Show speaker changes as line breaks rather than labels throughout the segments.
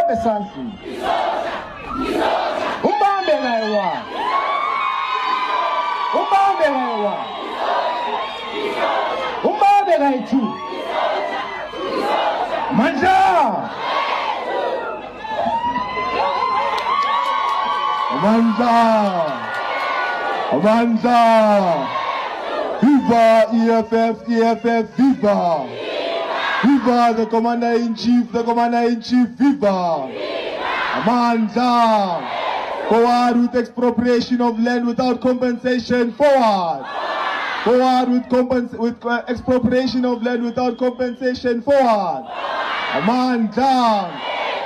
Umbambe sansi. Umbambe gaiwa. Umbambe gaiwa. Umbambe gaitu. Manja. Manja. Viva EFF, viva! Viva the Commander-in-Chief, viva! Amanda! Forward with expropriation of land without compensation, forward! Forward with expropriation of land without compensation, forward! Amanda!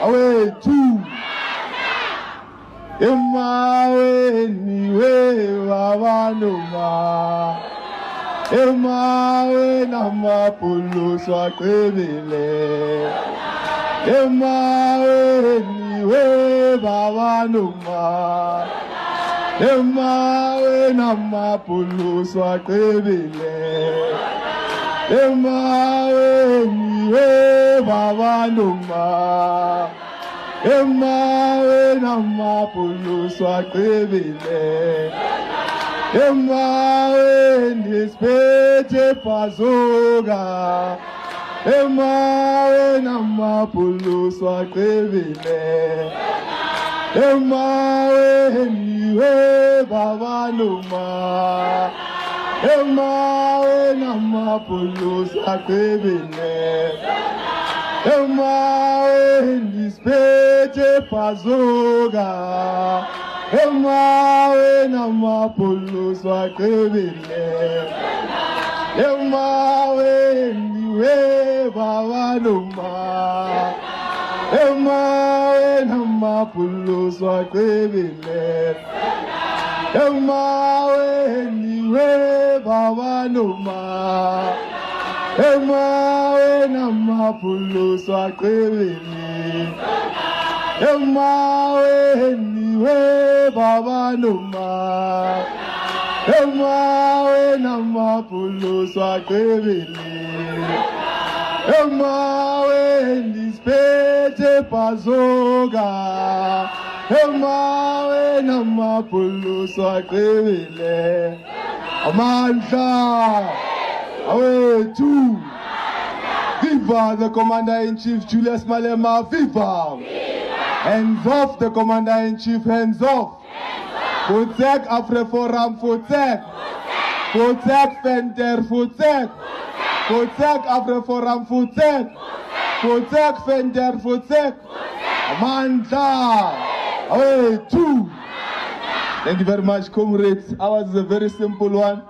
Away, 2! Emawe niwe wawanuma Emawe namapulu swakebele Emawe niwe wawanuma Emawe namapulu swakebele Emawe niwe wawanuma Emawe namapulu swakebele Emawe nispete pazoga Emawe namapulu swakebele Emawe niwe babanuma Emawe namapulu swakebele Emawe nispete pazoga Emawe namapulu swakebele Emawe niwe babanuma Emawe namapulu swakebele Emawe niwe babanuma Emawe namapulu swakebele Emawe niwe babanuma Emawe namapulu swakebele Emawe nispete pazoga Emawe namapulu swakebele Amandla Away 2 Viva the Commander-in-Chief Julius Malema, viva! Hands off the Commander-in-Chief, hands off! Votek Afreforum, votek! Votek Fender, votek! Votek Afreforum, votek! Votek Fender, votek! Amanda! Away 2! Thank you very much, comrades. Ours is a very simple one.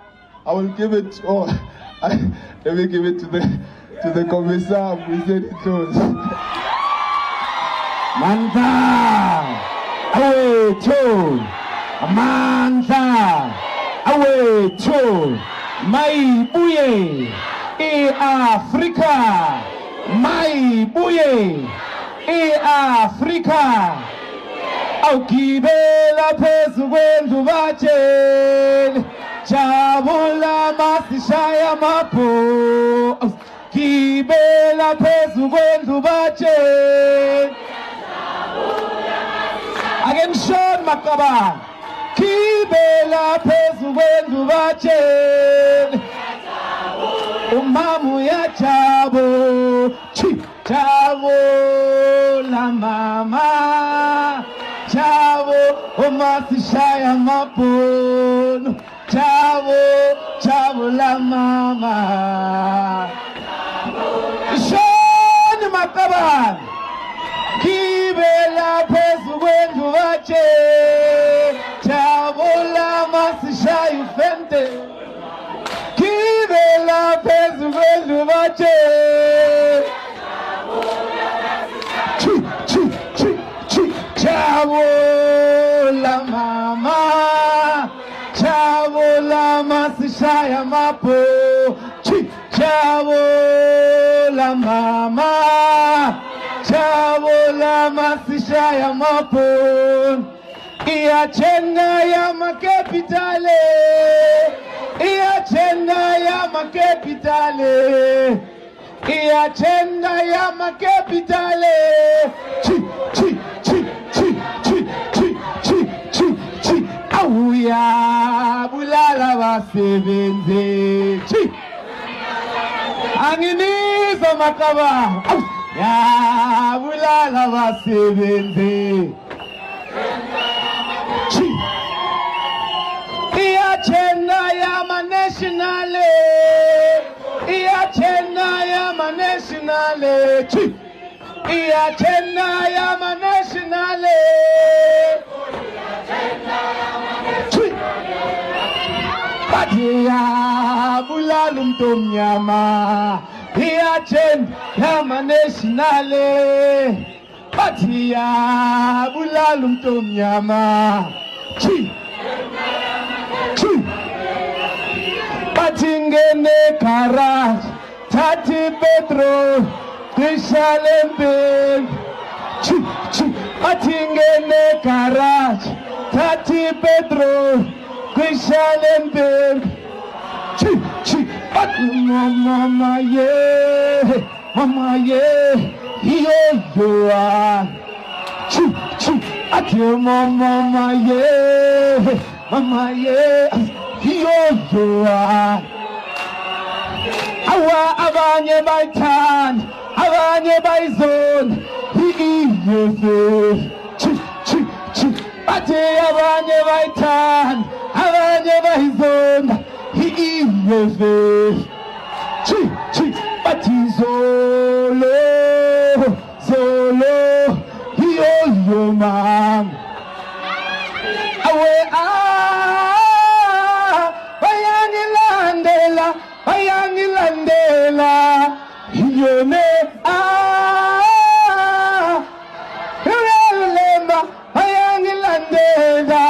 I will give it, let me give it to the Commissar Mbuyiseni.
Manda, away 2. Manda, away 2. Mai buye, e Africa. Mai buye, e Africa. Aukibela phezu kwendlu batshele jabula masishaya mapho kibela phezu kwendlu batshele again Sean Makaba kibela phezu kwendlu batshele umamu ya jabo jabo la mama jabo umasishaya mapho jabo la mama Sean Makaba kibela phezu kwendlu batshele jabula masishaya ufente kibela phezu kwendlu batshele jabula mama jabula masishaya mapho jabula mama jabula masishaya mapho iachenda ya makapitale iachenda ya makapitale iachenda ya makapitale abasebenzi anginizo makaba yabulala abasebenzi iyachena yama-nationale iyachena yama-nationale iyachena yama-nationale bathi yabulala umuntu omnyama iyachena yama-nationale bathi yabulala umuntu omnyama Batingene garage, Tati Pedro, Kishalembing. Batingene garage, Tati Pedro, Kishalembing. Mama yeah, you are. Mama yeah, you are. Awa abanye baitan, abanye baizon, he is. Ate abanye baitan, abanye baizon, he is. Bati zolo, yo man. Awe bayangilandela, yone Lemba bayangilandela,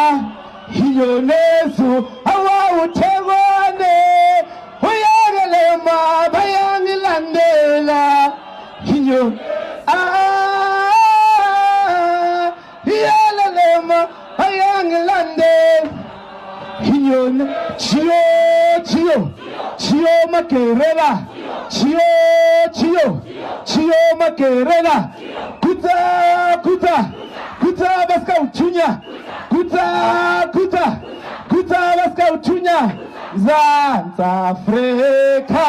yonezu awuthekwane, Lemba bayangilandela, yone Lemba bayangilandela, yone Chio makerela, Chio makerela, kuta baska uchunya, kuta baska uchunya, Zanta Afrika,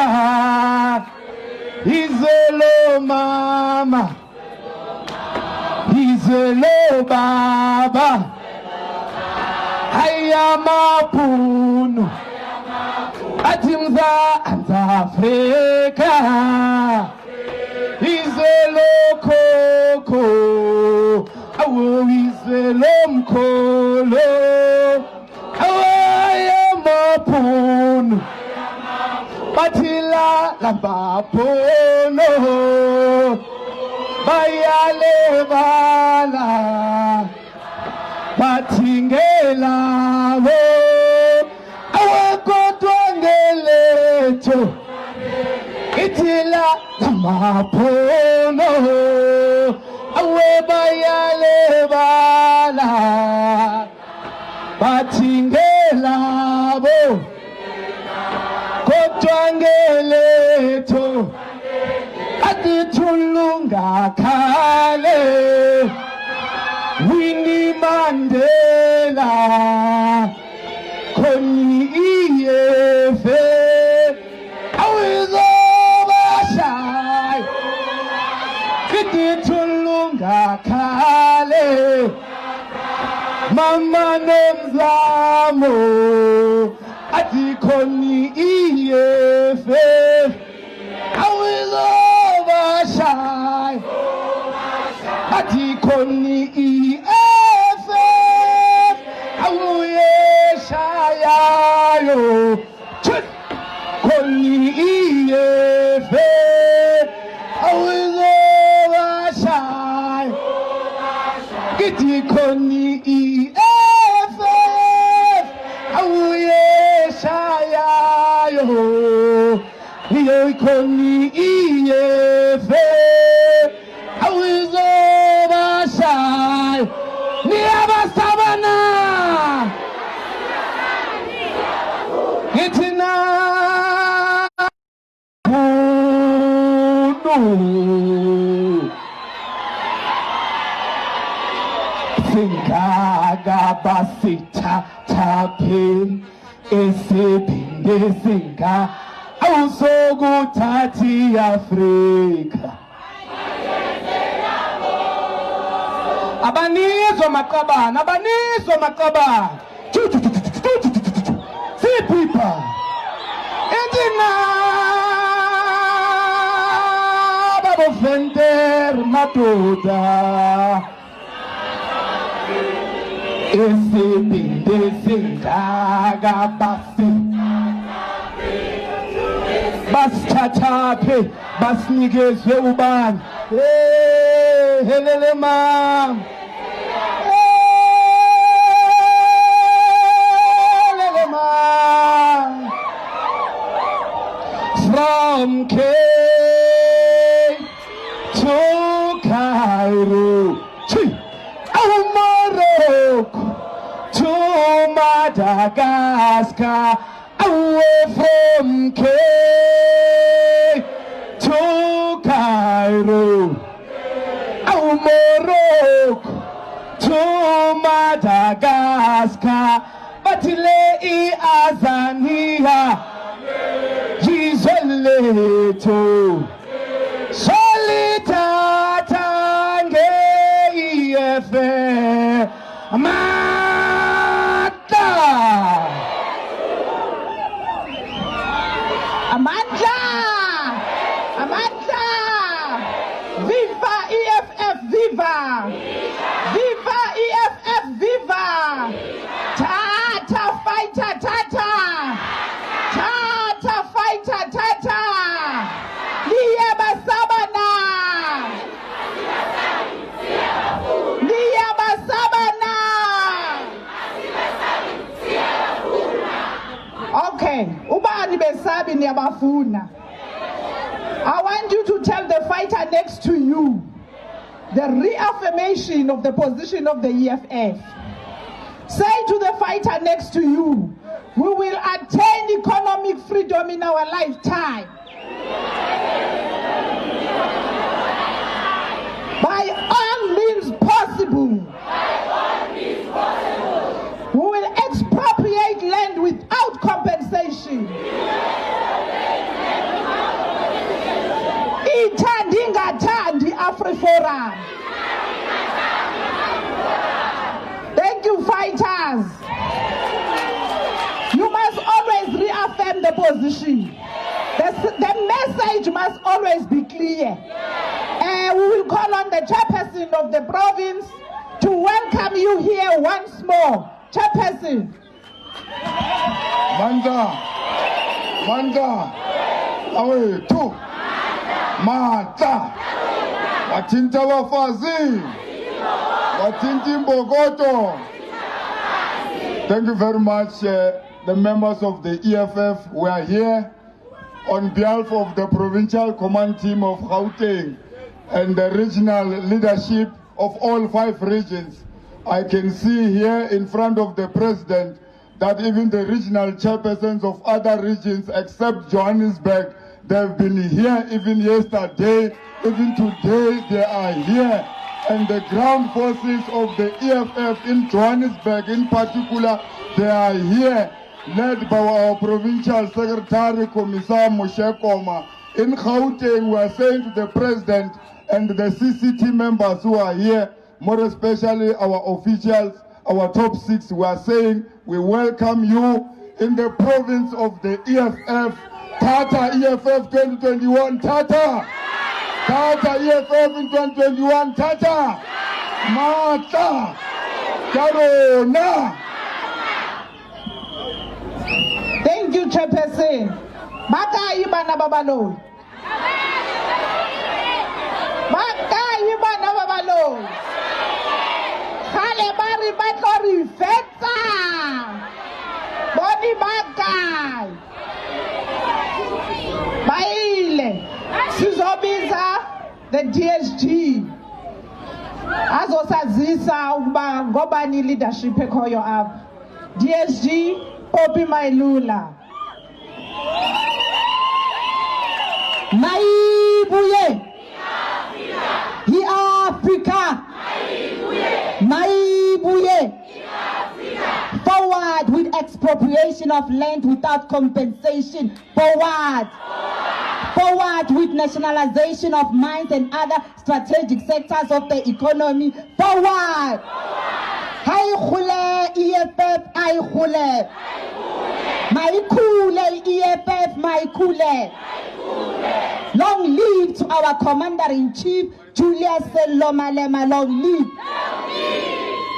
izolo mama, izolo baba, ayamapuno. Atimza Afrika izelo koko awo izelo mkolo awaye mapunu batila lambapono bayale bala batingela wo itila mapono awe bayale bala batingela bo kotwangele to atithulunga khale Winnie Mandela Koni iyefe awizobashai kitithulunga khale mama nomzamo athi khoni iyefe awizobashai athi khoni iyefe awuyeshayayo khoni iyefe awizobashai kithi khoni iyefe awuyeshayayo iyo khoni iyefe awizobashai niyabasabana itina Singaga basita tapi esiphinde singa awusokuthathi Afrika. Abanizwa maqabana, abanizwa maqabana. Sipipa. Edina babo vender madoda. Esiphinde singaga basithathaphe basinikezwe ubani. Helele mam. Helele mam. From Cape to Cairo, Morocco to Madagascar, away from Cape to Cairo, Morocco to Madagascar, Batile Azania, Gizoleto, Solitatange Efe, Amata, Amata, Amata, Viva EFF, Viva, Viva EFF, Viva, Tata fighter, Tata, Tata fighter, Tata, Niyabasabana, Niyabasabana. Okay, ubani besabi niyabafuna. I want you to tell the fighter next to you the reaffirmation of the position of the EFF. Say to the fighter next to you, we will attain economic freedom in our lifetime. By all means possible. We will expropriate land without compensation. Itandingatandi AfriForum. Thank you, fighters. You must always reaffirm the position. The message must always be clear. We will call on the chairperson of the province to welcome you here once more. Chairperson.
Manda, awe tu, mata, watinta wafazi, watinti mbogoto. Thank you very much, the members of the EFF. We are here on behalf of the provincial command team of Gauteng and the regional leadership of all 5 regions. I can see here in front of the president that even the regional chairpersons of other regions except Johannesburg, they've been here even yesterday, even today they are here. And the ground forces of the EFF in Johannesburg in particular, they are here, led by our provincial secretary, Commissar Mbuyiseni. In Gauteng, we are saying to the president and the CCT members who are here, more especially our officials, our top 6, we are saying we welcome you in the province of the EFF. Tata EFF 2021, Tata! Tata EFF in 2021, Tata! Mata! Karona!
Thank you, Chairperson. Maka ibana babalo. Maka ibana babalo. Kale bari batori feta. Boni bakai. Baile. Sizobiza the DSG. Azosazisa ukuba ngobani leadership ekhoyo apha. DSG Poppy Mailula.
Maibuye. Africa. Maibuye. Forward with experience.
expropriation of land without compensation. Forward! Forward with nationalization of mines and other strategic sectors of the economy. Forward! Hai khule EFF, ai khule. Mai khule EFF, mai khule. Long live to our Commander-in-Chief, Julius Malema. Long live.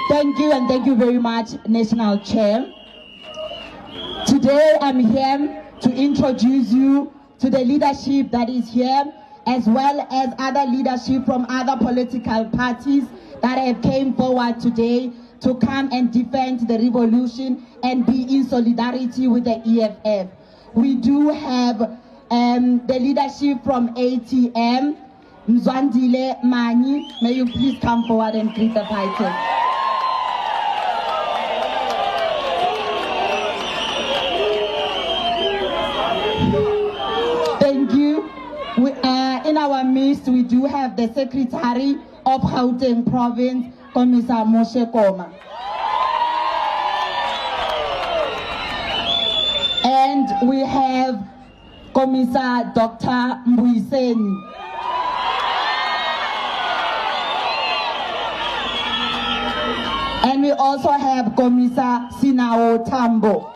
Thank you, and thank you very much, National Chair. Today I'm here to introduce you to the leadership that is here, as well as other leadership from other political parties that have came forward today to come and defend the revolution and be in solidarity with the EFF. We do have the leadership from ATM, Mzwandile Mani. May you please come forward and greet the fighters. Thank you. In our midst, we do have the Secretary of Gauteng Province, Commissar Mbuyiseni. And we have Commissar Dr. Mbuyiseni. And we also have Commissar Sinao Tambo.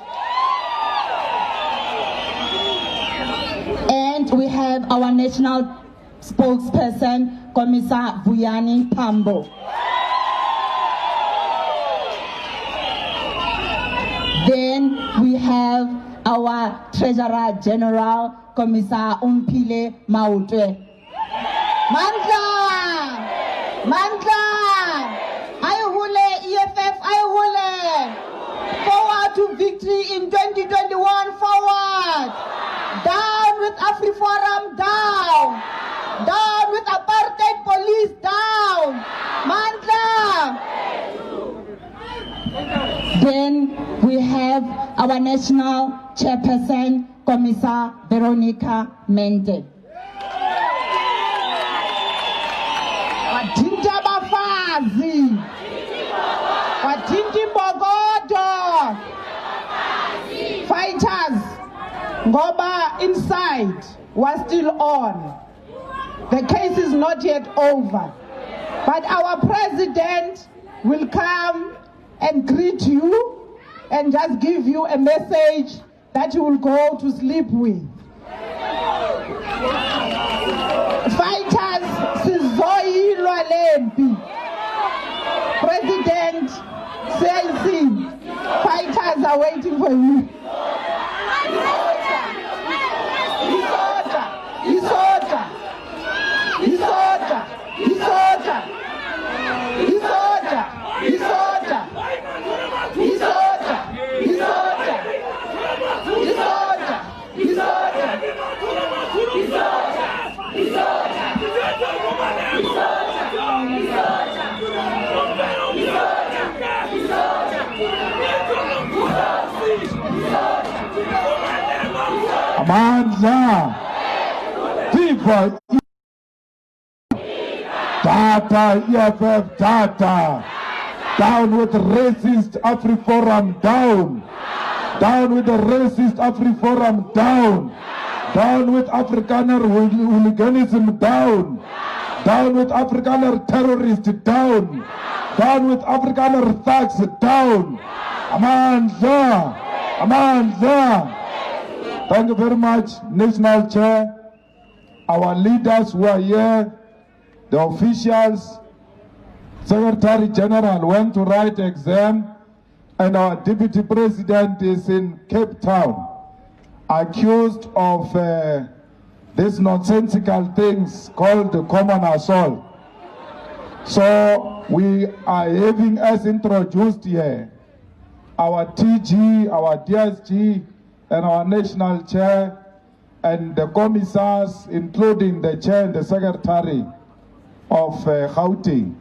And we have our national spokesperson, Commissar Vuyani Tambo. Then we have our Treasurer General, Commissar Umpile Mautwe. Mandla! Mandla! Ayhule, EFF, Ayhule! Forward to victory in 2021, forward! Down with AfriForum, down! Down with apartheid police, down! Mandla! Then we have our national chairperson, Commissar Veronica Mente.
Watinta bafazi. Watinti bogodo. Fighters, ngoba inside was still on. The case is not yet over. But our president will come and greet you and just give you a message that you will go to sleep with. Fighters, sizoyilwa lempi. President CIC, fighters are waiting for you. Isoja.
Amandla, Viva Data, EFF Data, down with racist AfriForum, down. Down with the racist AfriForum, down. Down with Afrikaner hooliganism, down. Down with Afrikaner terrorists, down. Down with Afrikaner thugs, down. Amandla, Amandla. Thank you very much, National Chair, our leaders who are here, the officials, Secretary General went to write exam, and our Deputy President is in Cape Town, accused of these nonsensical things called the common assault. So we are having as introduced here our TG, our DSG, and our National Chair, and the commissars, including the Chair and the Secretary of Gauteng.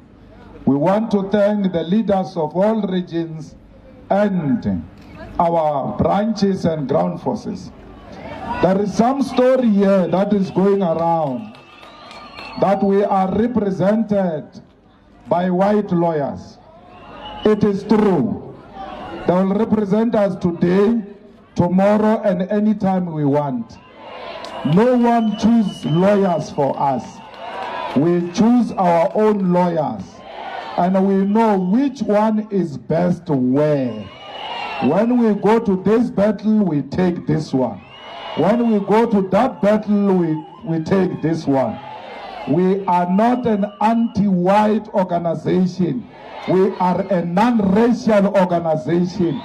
We want to thank the leaders of all regions and our branches and ground forces. There is some story here that is going around that we are represented by white lawyers. It is true. They will represent us today, tomorrow, and anytime we want. No one chooses lawyers for us. We choose our own lawyers. And we know which one is best where. When we go to this battle, we take this one. When we go to that battle, we take this one. We are not an anti-white organization. We are a non-racial organization.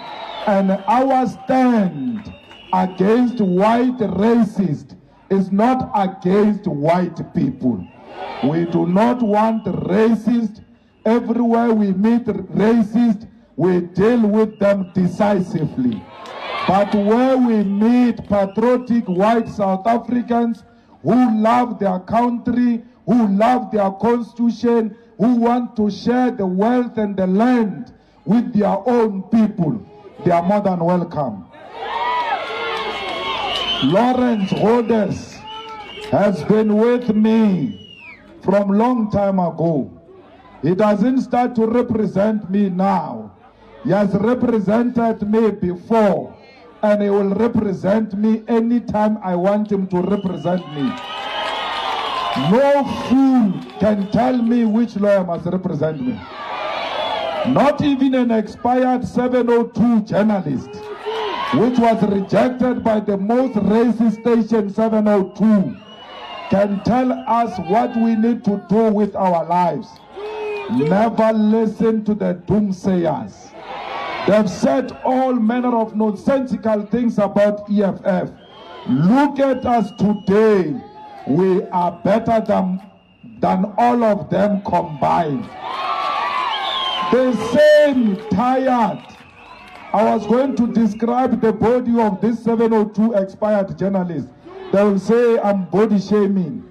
And our stand against white racists is not against white people. We do not want racists. Everywhere we meet racists, we deal with them decisively. But where we meet patriotic white South Africans who love their country, who love their constitution, who want to share the wealth and the land with their own people, they are more than welcome. Lawrence Holders has been with me from long time ago. He doesn't start to represent me now. He has represented me before, and he will represent me anytime I want him to represent me. No fool can tell me which lawyer must represent me. Not even an expired 702 journalist, which was rejected by the most racist station 702, can tell us what we need to do with our lives. Never listen to the doomsayers. They've said all manner of nonsensical things about EFF. Look at us today. We are better than all of them combined. They seem tired. I was going to describe the body of this 702 expired journalist. They will say I'm body shaming.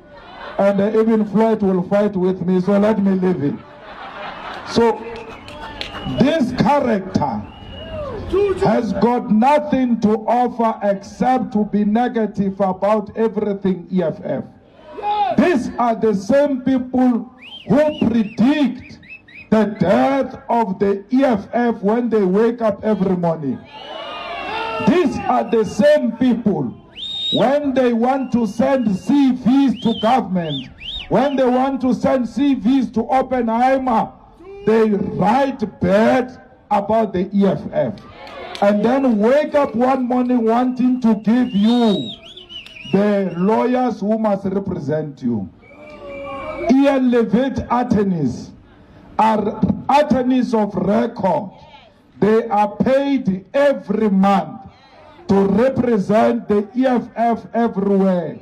And even Floyd will fight with me, so let me leave it. So, this character has got nothing to offer except to be negative about everything EFF. These are the same people who predict the death of the EFF when they wake up every morning. These are the same people when they want to send CVs to government, when they want to send CVs to Oppenheimer, they write bad about the EFF and then wake up one morning wanting to give you the lawyers who must represent you. Ian Levitt attorneys are attorneys of record. They are paid every month to represent the EFF everywhere,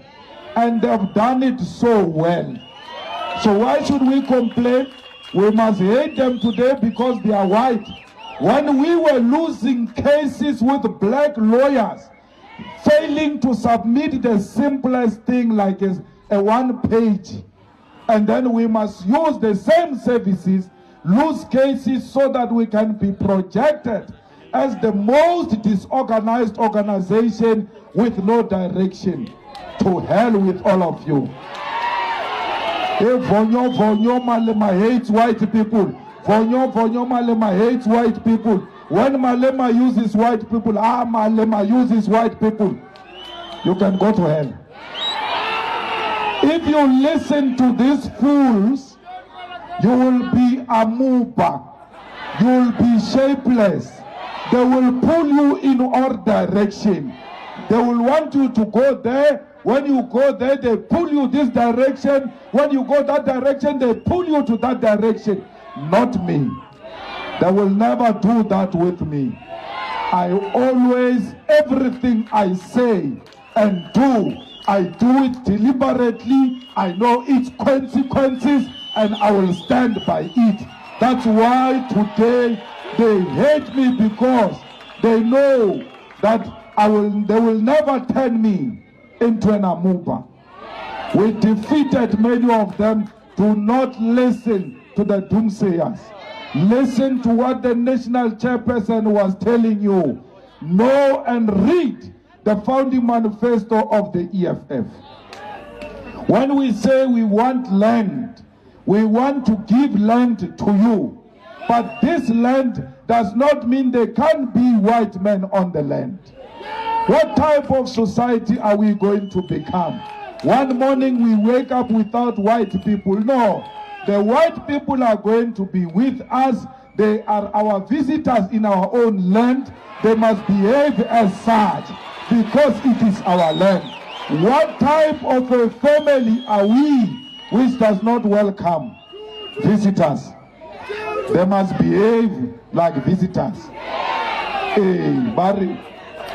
and they've done it so well. So why should we complain? We must hate them today because they are white. When we were losing cases with black lawyers, failing to submit the simplest thing like a one-page, and then we must use the same services, lose cases so that we can be projected as the most disorganized organization with no direction. To hell with all of you. If Vonyo Malema hates white people, Vonyo Malema hates white people. When Malema uses white people, Malema uses white people. You can go to hell. If you listen to these fools, you will be amoeba. You will be shapeless. They will pull you in all direction. They will want you to go there. When you go there, they pull you this direction. When you go that direction, they pull you to that direction. Not me. They will never do that with me. I always, everything I say and do, I do it deliberately. I know its consequences and I will stand by it. That's why today they hate me, because they know that they will never turn me into an amoeba. We defeated many of them. Do not listen to the doomsayers. Listen to what the national chairperson was telling you. Know and read the founding manifesto of the EFF. When we say we want land, we want to give land to you. But this land does not mean there can't be white men on the land. What type of society are we going to become? One morning we wake up without white people. No, the white people are going to be with us. They are our visitors in our own land. They must behave as such because it is our land. What type of a family are we which does not welcome visitors? They must behave like visitors. Bari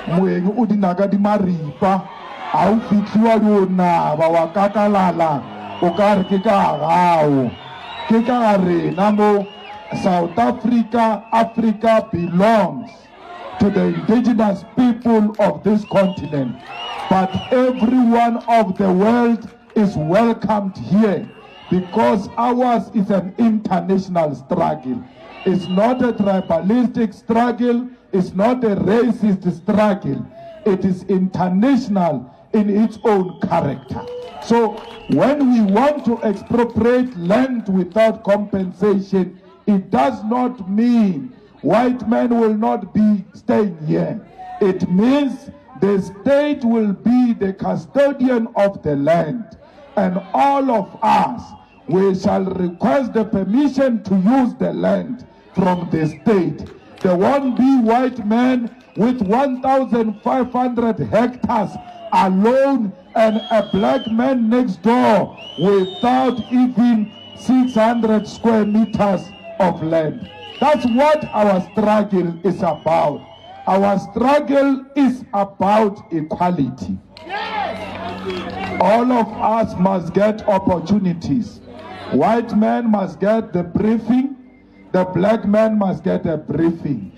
mwengu udinaga di maripa au fitliwa lona bawakakalala okar kikagao kikare namo. South Africa belongs to the indigenous people of this continent, but everyone of the world is welcomed here because ours is an international struggle. It's not a tribalistic struggle, it's not a racist struggle. It is international in its own character. So when we want to expropriate land without compensation, it does not mean white men will not be staying here. It means the state will be the custodian of the land, and all of us, we shall request the permission to use the land from the state. There won't be white men with 1,500 hectares alone and a black man next door without even 600 square meters of land. That's what our struggle is about. Our struggle is about equality. All of us must get opportunities. White men must get the briefing. The black man must get a briefing.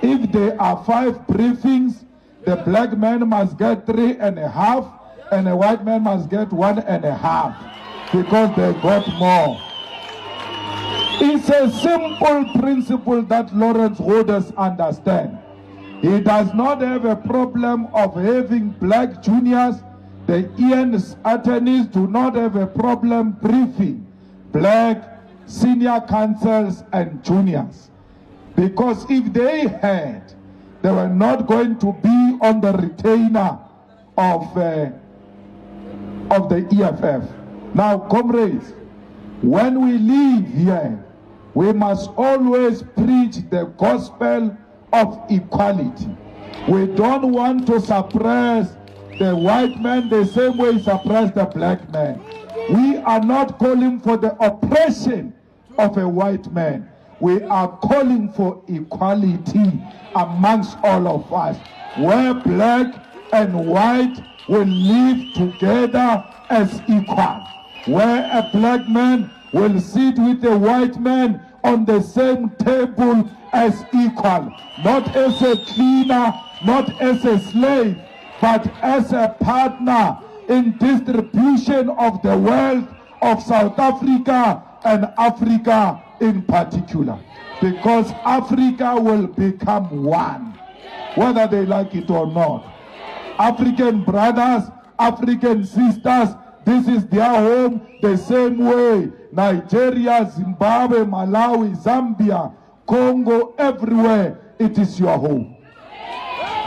If there are 5 briefings, the black man must get 3.5, and the white man must get 1.5 because they got more. It's a simple principle that Lawrence Rodgers understands. He does not have a problem of having black juniors. The Ian's attorneys do not have a problem briefing black senior counsels and juniors. Because if they had, they were not going to be on the retainer of the EFF. Now, comrades, when we leave here, we must always preach the gospel of equality. We don't want to suppress the white man the same way we suppress the black man. We are not calling for the oppression of a white man. We are calling for equality amongst all of us, where black and white will live together as equal, where a black man will sit with a white man on the same table as equal, not as a cleaner, not as a slave, but as a partner in distribution of the wealth of South Africa and Africa in particular. Because Africa will become one, whether they like it or not. African brothers, African sisters, this is their home the same way Nigeria, Zimbabwe, Malawi, Zambia, Congo, everywhere, it is your home.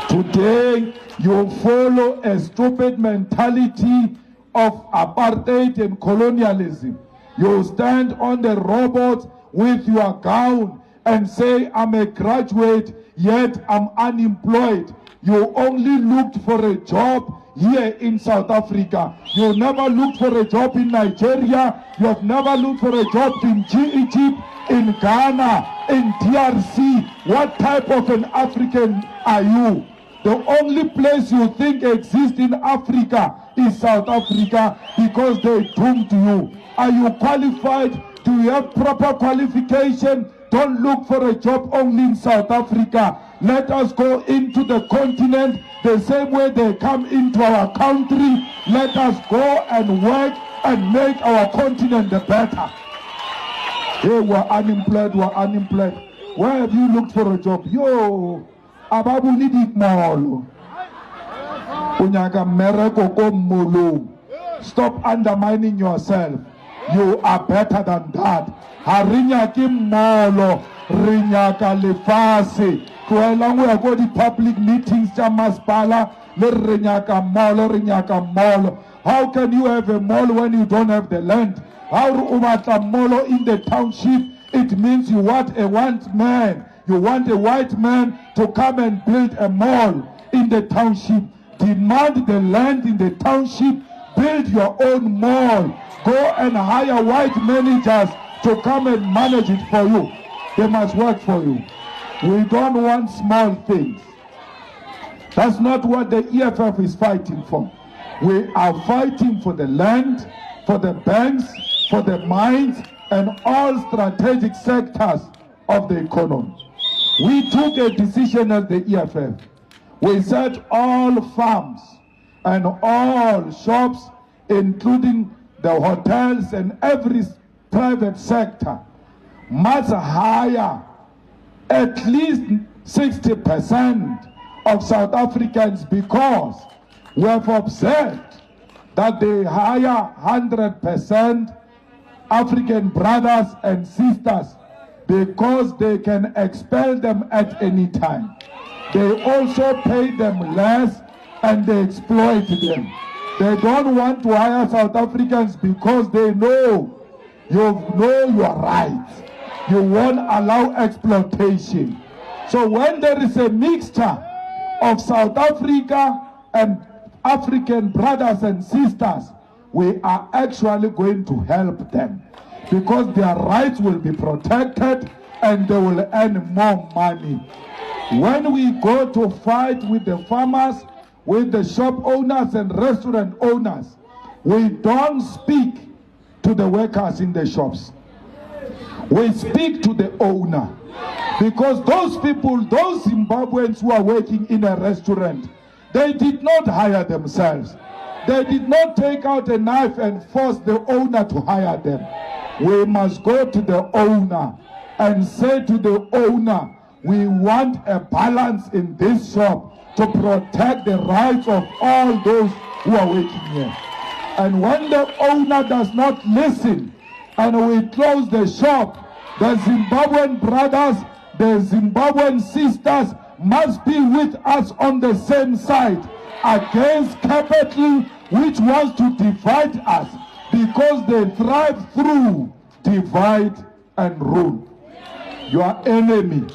Today, you follow a stupid mentality of apartheid and colonialism. You stand on the robot with your gown and say, I'm a graduate, yet I'm unemployed. You only looked for a job here in South Africa. You never looked for a job in Nigeria. You have never looked for a job in Egypt, in Ghana, in DRC. What type of an African are you? The only place you think exists in Africa is South Africa because they doomed you. Are you qualified? Do you have proper qualification? Don't look for a job only in South Africa. Let us go into the continent the same way they come into our country. Let us go and work and make our continent better. Hey, we're unemployed, Where have you looked for a job? Yo, ababu nidi molo. Unyaga mereko komolo. Stop undermining yourself. You are better than that. Harinya kim molo. re nyaka lefase tloelang go ya ko di-public meetings tša masepala le re nyaka mall. How can you have a mall when you don't have the land? How re o batla mall in the township? It means you want a white man to come and build a mall in the township. Demand the land in the township, build your own mall. Go and hire white managers to come and manage it for you. They must work for you. We don't want small things. That's not what the EFF is fighting for. We are fighting for the land, for the banks, for the mines, and all strategic sectors of the economy. We took a decision as the EFF. We said all farms and all shops, including the hotels and every private sector, must hire at least 60% of South Africans, because we have observed that they hire 100% African brothers and sisters because they can expel them at any time. They also pay them less and they exploit them. They don't want to hire South Africans because they know your rights. You won't allow exploitation. So when there is a mixture of South Africa and African brothers and sisters, we are actually going to help them, because their rights will be protected and they will earn more money. When we go to fight with the farmers, with the shop owners and restaurant owners, we don't speak to the workers in the shops. We speak to the owner, because those people, those Zimbabweans who are working in a restaurant, they did not hire themselves. They did not take out a knife and force the owner to hire them. We must go to the owner and say to the owner, we want a balance in this shop to protect the rights of all those who are working here. And when the owner does not listen and we close the shop, the Zimbabwean brothers, the Zimbabwean sisters must be with us on the same side against capital, which wants to divide us, because they thrive through divide and rule. Your enemy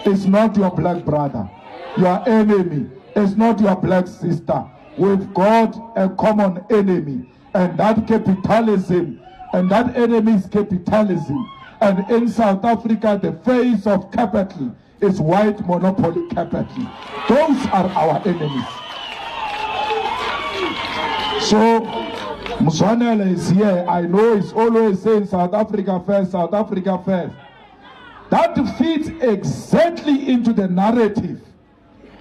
is not your black brother. Your enemy is not your black sister. We've got a common enemy, and that capitalism, and that enemy is capitalism. And in South Africa, the face of capital is white monopoly capital. Those are our enemies. So, Mzwanele is here. I know he's always saying South Africa first, South Africa first. That fits exactly into the narrative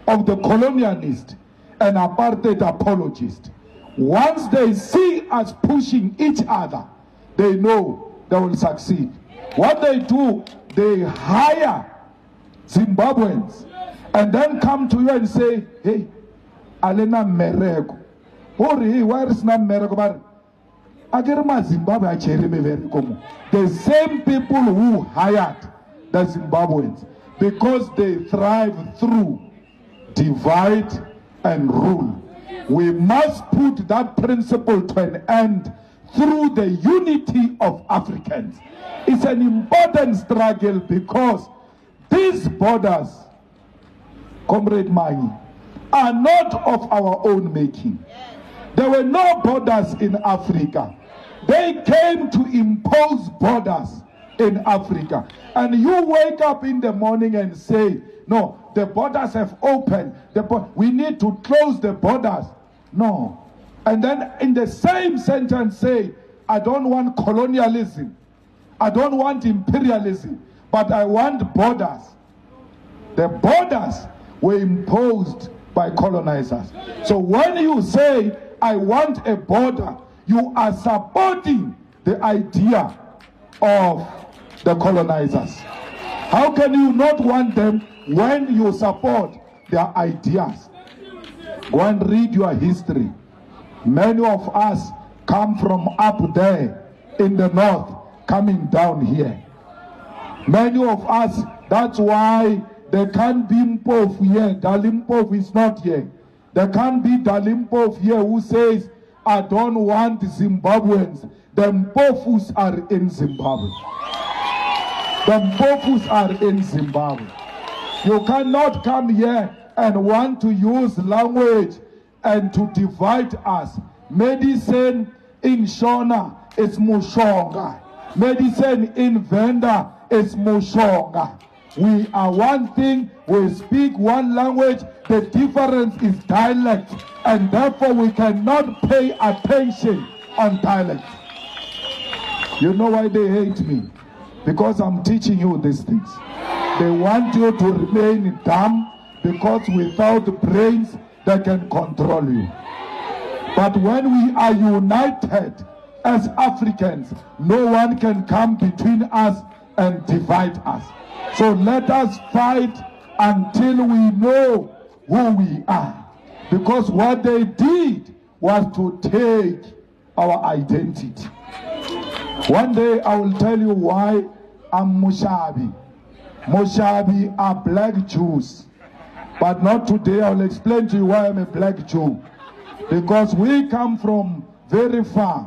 of the colonialist and apartheid apologist. Once they see us pushing each other, they know they will succeed. What they do, they hire Zimbabweans and then come to you and say, hey, alena mereko. Hey, why is not mereko? But the same people who hired the Zimbabweans, because they thrive through divide and rule. We must put that principle to an end through the unity of Africans. It's an important struggle, because these borders, Comrade Manyi, are not of our own making. There were no borders in Africa. They came to impose borders in Africa. And you wake up in the morning and say, no, the borders have opened. We need to close the borders. No. And then in the same sentence say, I don't want colonialism. I don't want imperialism, but I want borders. The borders were imposed by colonizers. So when you say, I want a border, you are supporting the idea of the colonizers. How can you not want them when you support their ideas? Go and read your history. Many of us come from up there in the north, coming down here. Many of us That's why there can't be Mpofu here. Dalimpofu is not here. There can't be Dalimpofu here who says, I don't want Zimbabweans. The Mpofus are in Zimbabwe. The Mpofus are in Zimbabwe. You cannot come here and want to use language and to divide us. Medicine in Shona is Mushonga. Medicine in Venda is Mushonga. We are one thing, we speak one language, the difference is dialect, and therefore we cannot pay attention on dialect. You know why they hate me? Because I'm teaching you these things. They want you to remain dumb, because without brains, they can control you. But when we are united as Africans, no one can come between us and divide us. So let us fight until we know who we are. Because what they did was to take our identity. One day I will tell you why I'm Mushabi. Mushabi are black Jews. But not today. I will explain to you why I'm a black Jew. Because we come from very far.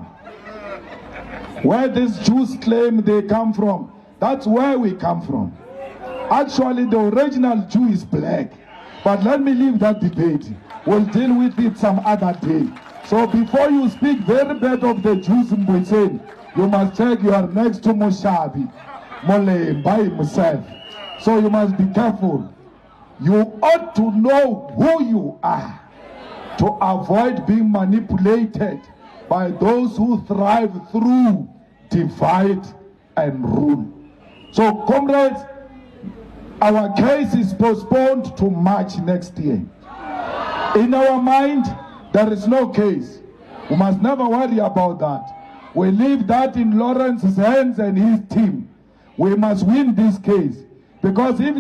Where these Jews claim they come from, that's where we come from. Actually, the original Jew is black. But let me leave that debate. We'll deal with it some other day. So before you speak very bad of the Jews in Mbuyiseni, you must check you are next to Mushabi, Malema by himself. So you must be careful. You ought to know who you are to avoid being manipulated by those who thrive through divide and rule. So comrades, our case is postponed to March next year. In our mind, there is no case. We must never worry about that. We leave that in Lawrence's hands and his team. We must win this case. Because if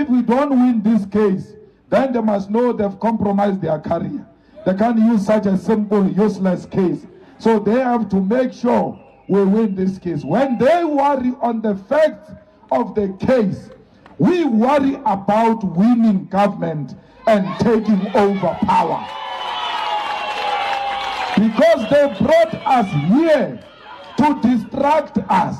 we don't win this case, then they must know they've compromised their career. They can't use such a simple, useless case. So they have to make sure we win this case. When they worry on the facts of the case, we worry about winning government and taking over power. Because they brought us here to distract us,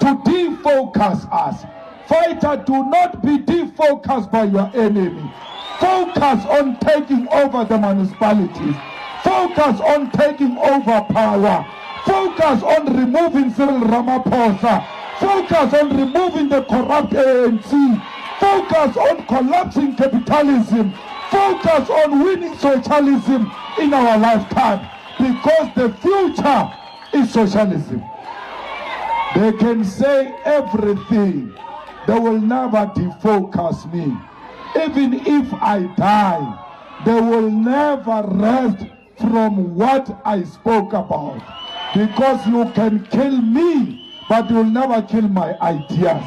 to defocus us. Fighter, do not be defocused by your enemy. Focus on taking over the municipalities. Focus on taking over power. Focus on removing Cyril Ramaphosa. Focus on removing the corrupt ANC. Focus on collapsing capitalism. Focus on winning socialism in our lifetime. Because the future is socialism. They can say everything. They will never defocus me. Even if I die, they will never rest from what I spoke about. Because you can kill me, but you'll never kill my ideas.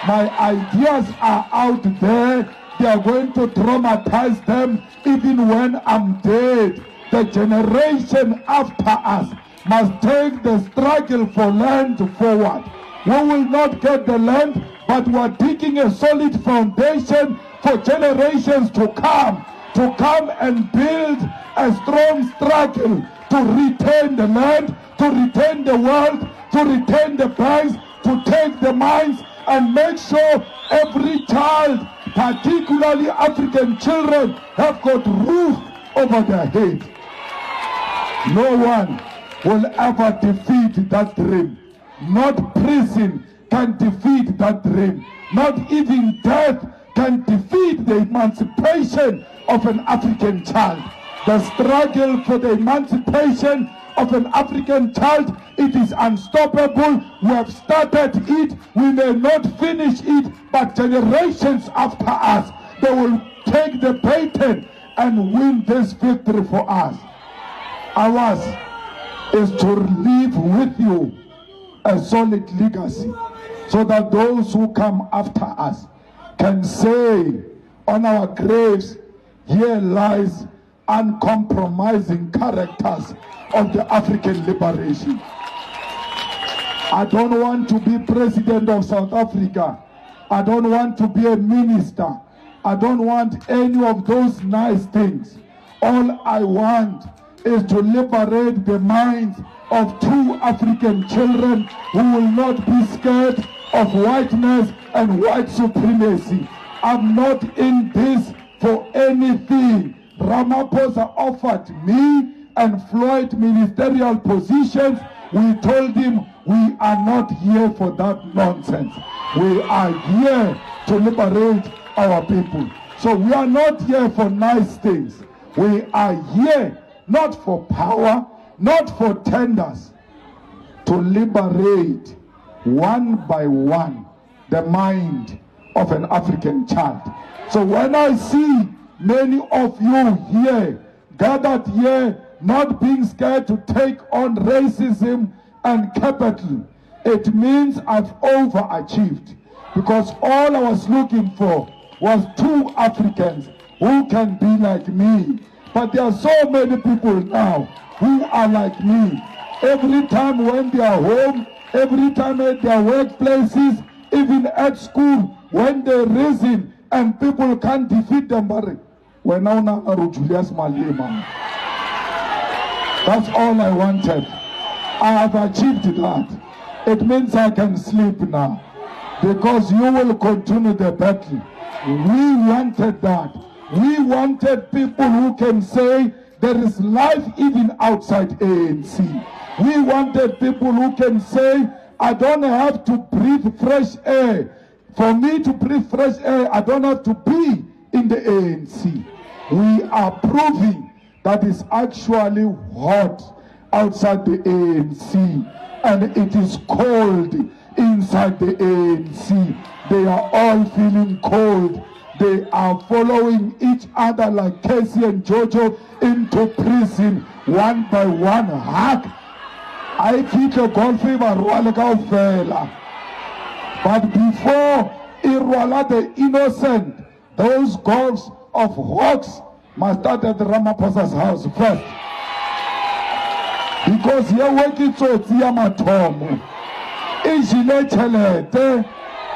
My ideas are out there. They are going to traumatize them even when I'm dead. The generation after us must take the struggle for land forward. We will not get the land, but we are digging a solid foundation for generations to come and build a strong struggle to retain the land, to retain the world, to retain the banks, to take the mines, and make sure every child, particularly African children, have got roof over their head. No one will ever defeat that dream. Not prison can defeat that dream. Not even death can defeat the emancipation of an African child. The struggle for the emancipation of an African child, it is unstoppable. We have started it. We may not finish it, but generations after us, they will take the baton and win this victory for us. Ours is to leave with you a solid legacy, so that those who come after us can say on our graves, here lies uncompromising characters of the African liberation. I don't want to be president of South Africa. I don't want to be a minister. I don't want any of those nice things. All I want is to liberate the minds of true African children who will not be scared of whiteness and white supremacy. I'm not in this for anything. Ramaphosa offered me and Floyd ministerial positions. We told him we are not here for that nonsense. We are here to liberate our people. So we are not here for nice things. We are here not for power, not for tenders, to liberate one by one the mind of an African child. So when I see many of you here, gathered here, not being scared to take on racism and capital, it means I've overachieved. Because all I was looking for was 2 Africans who can be like me. But there are so many people now who are like me. Every time when they are home, every time at their workplaces, even at school, when they reason and people can't defeat them, but when now Randurg Julius Malema. That's all I wanted. I have achieved that. It means I can sleep now, because you will continue the battle. We wanted that. We wanted people who can say there is life even outside ANC. We wanted people who can say, I don't have to breathe fresh air. For me to breathe fresh air, I don't have to be in the ANC. We are proving that it's actually hot outside the ANC, and it is cold inside the ANC. They are all feeling cold. They are following each other like Casey and Jojo into prison one by one. Hack. I keep a golfing fella. But before Irwala the innocent, those goals of hawks must start at the Ramaphosa's house first. Because here working so Tiamatomo. Ijile chelete,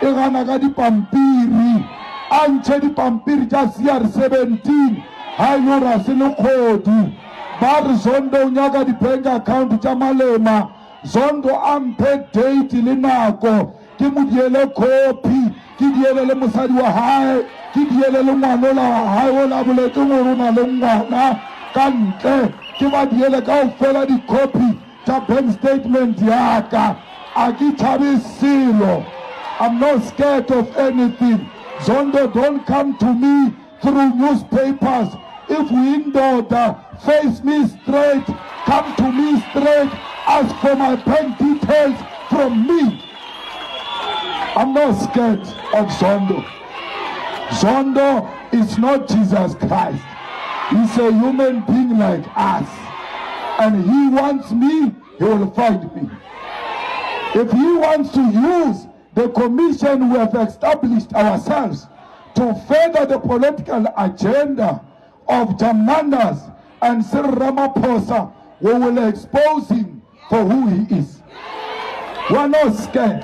Iranaga di Pampiri, Anche di Pampiri just year 17, Hayura Sinukodu, Bar Zondo Nyaga di Penga account Jamalema, Zondo Ampe date Linako, Kimudiele Kopi, Kidiele Musadi wa Hai, Kidiele Lumanola, Haiola Buletumuruna Lungana, Kante, Kibadiele Gaufela di Kopi, Japan statement Yaka, Agitabi Silo. I'm not scared of anything. Zondo, don't come to me through newspapers. If we order, face me straight, come to me straight, ask for my bank details from me. I'm not scared of Zondo. Zondo is not Jesus Christ. He's a human being like us. And he wants me, he will find me. If he wants to use the commission we have established ourselves to further the political agenda of Jamanas and Cyril Ramaphosa, we will expose him for who he is. We are not scared.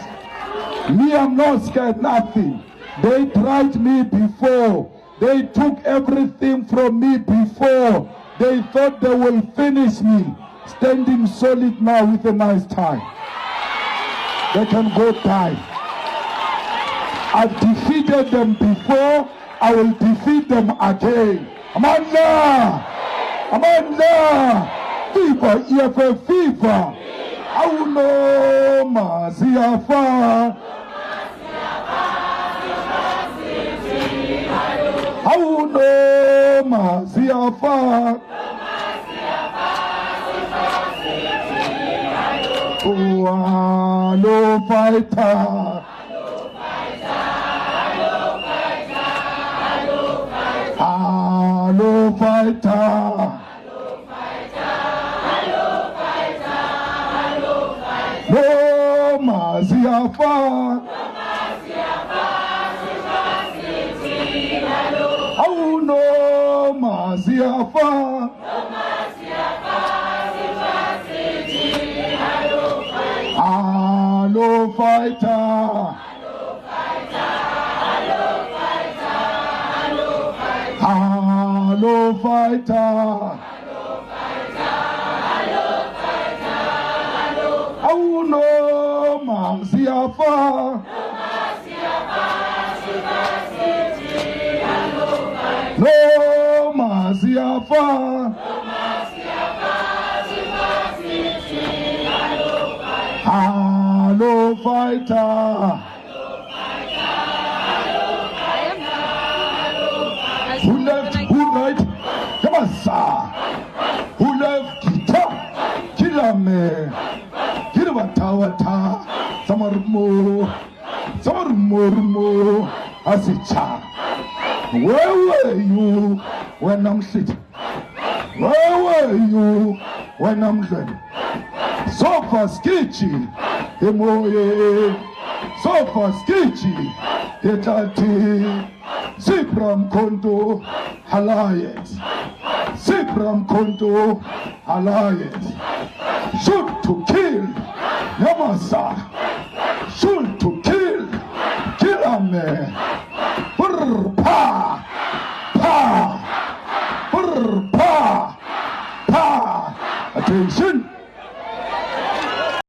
Me, I'm not scared, nothing. They tried me before. They took everything from me before. They thought they will finish me. Standing solid now with a nice tie. They can go die. I've defeated them before. I will defeat them again. Amanda! Amanda! Viva EFF, viva! Auno Maziafa! Auno Maziafa! Hello fighter! Hello fighter! No Maziafa! Oh no Maziafa! Hello fighter! Hello fighter. Oh no, Masiafa. No, Masiafa. Hello fighter. Who left? Who right? Commissar. Who left? Kita. Kilame. Kirwatawata. Samarmo. Samarmo. Asicha. Where were you when I'm sitting? Where were you when I'm ready? Sofa sketchy. Emoye. Sofa sketchy. Etati. Sipram Konto Alliance. Sipram Konto Alliance. Shoot to kill. Yamasa. Shoot to kill. Kilame. Brr pa. Pa. Brr pa. Pa. Attention.